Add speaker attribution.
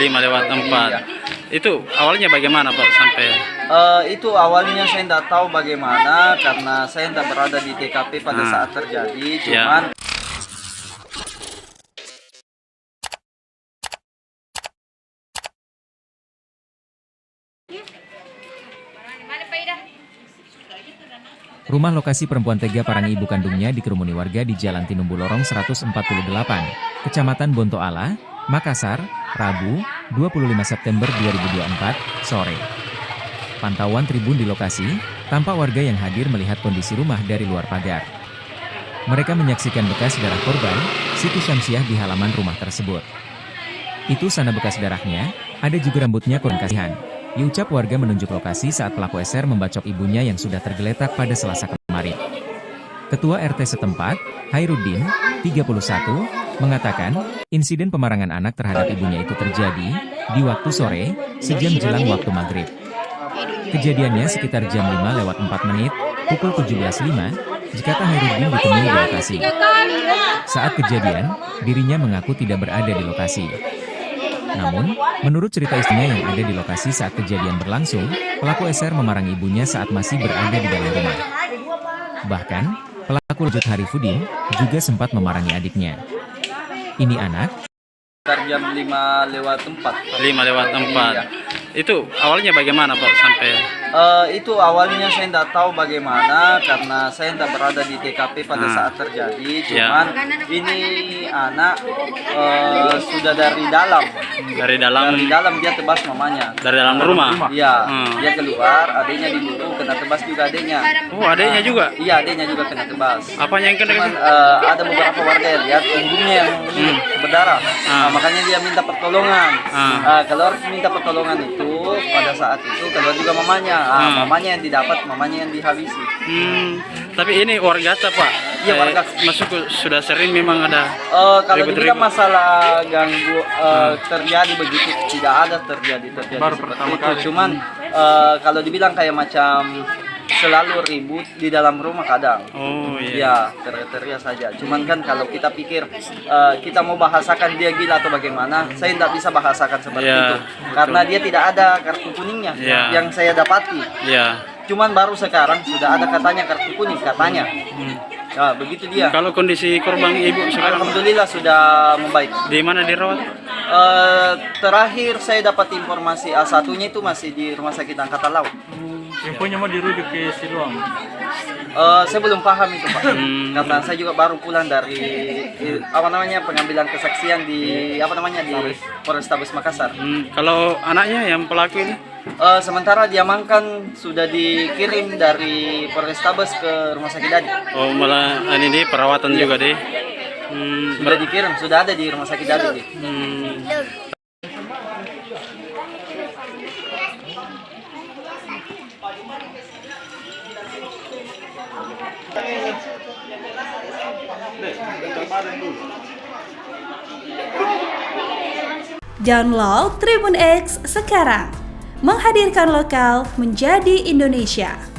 Speaker 1: 5/4.
Speaker 2: Iya.
Speaker 1: Itu awalnya bagaimana Pak sampai?
Speaker 2: Itu awalnya saya tidak tahu bagaimana karena saya tidak berada di TKP pada saat terjadi. Cuman
Speaker 3: Rumah lokasi perempuan tega parang ibu kandungnya dikerumuni warga di Jalan Tinumbu Lorong 148, Kecamatan Bonto Ala, Makassar, Rabu, 25 September 2024, sore. Pantauan tribun di lokasi, tampak warga yang hadir melihat kondisi rumah dari luar pagar. Mereka menyaksikan bekas darah korban, Siti Syamsiah di halaman rumah tersebut. Itu sana bekas darahnya, ada juga rambutnya kurang kasihan. Diucap warga menunjuk lokasi saat pelaku SR membacok ibunya yang sudah tergeletak pada Selasa kemarin. Ketua RT setempat, Hairudin, 31, mengatakan, insiden pemarangan anak terhadap ibunya itu terjadi di waktu sore, sejam jelang waktu maghrib. Kejadiannya sekitar jam 5:04, pukul 17.05, jika Hairudin ditemui di lokasi. Saat kejadian, dirinya mengaku tidak berada di lokasi. Namun, menurut cerita istrinya yang ada di lokasi saat kejadian berlangsung, pelaku SR memarang ibunya saat masih berada di dalam rumah. Bahkan, pelaku lanjut Harifudin juga sempat memarangi adiknya. Ini anak
Speaker 2: jam 5:04.
Speaker 1: 5/4.
Speaker 2: Iya.
Speaker 1: Itu awalnya bagaimana Pak sampai?
Speaker 2: Itu awalnya saya tidak tahu bagaimana karena saya tidak berada di TKP pada saat terjadi. Cuman ini anak sudah dari dalam.
Speaker 1: Dari dalam
Speaker 2: Dia tebas mamanya.
Speaker 1: dari dalam rumah.
Speaker 2: Iya, dia keluar, adiknya diburu, kena tebas juga adiknya.
Speaker 1: Oh, adiknya juga.
Speaker 2: Iya, adiknya juga kena tebas.
Speaker 1: Apanya yang kena?
Speaker 2: Cuman ada beberapa warga yang lihat punggungnya yang berdarah. Makanya dia minta pertolongan. Keluar minta pertolongan itu pada saat itu keluar juga mamanya. Mamanya yang didapat, mamanya yang dihabisi.
Speaker 1: Tapi ini warga Pak.
Speaker 2: Iya, warga.
Speaker 1: Masuk sudah sering memang ada.
Speaker 2: Kalau dibilang masalah ganggu terjadi begitu tidak ada terjadi
Speaker 1: Baru
Speaker 2: seperti
Speaker 1: pertama
Speaker 2: itu.
Speaker 1: kali.
Speaker 2: Cuman kalau dibilang kayak macam selalu ribut di dalam rumah kadang.
Speaker 1: Oh iya.
Speaker 2: Ya, teriak-teriak saja. Cuman kan kalau kita pikir kita mau bahasakan dia gila atau bagaimana, saya tidak bisa bahasakan seperti itu. Karena dia tidak ada kartu kuningnya yang saya dapati.
Speaker 1: Iya.
Speaker 2: Cuman baru sekarang sudah ada katanya kartu kuning katanya. Nah, begitu dia.
Speaker 1: Kalau kondisi korban ibu sekarang
Speaker 2: Alhamdulillah sudah membaik.
Speaker 1: di mana dirawat?
Speaker 2: Terakhir saya dapat informasi A1-nya itu masih di Rumah Sakit Angkatan Laut.
Speaker 4: Infonya mau dirujuk ke Siloam.
Speaker 2: Saya belum paham itu Pak, karena saya juga baru pulang dari pengambilan kesaksian di di Polrestabes Makassar.
Speaker 1: Kalau anaknya yang pelaku ini?
Speaker 2: Sementara diamankan sudah dikirim dari Polrestabes ke Rumah Sakit Dadi.
Speaker 1: Oh malah ini perawatan juga deh.
Speaker 2: Sudah dikirim, sudah ada di Rumah Sakit Dadi.
Speaker 5: Download Tribun X sekarang, menghadirkan lokal menjadi Indonesia.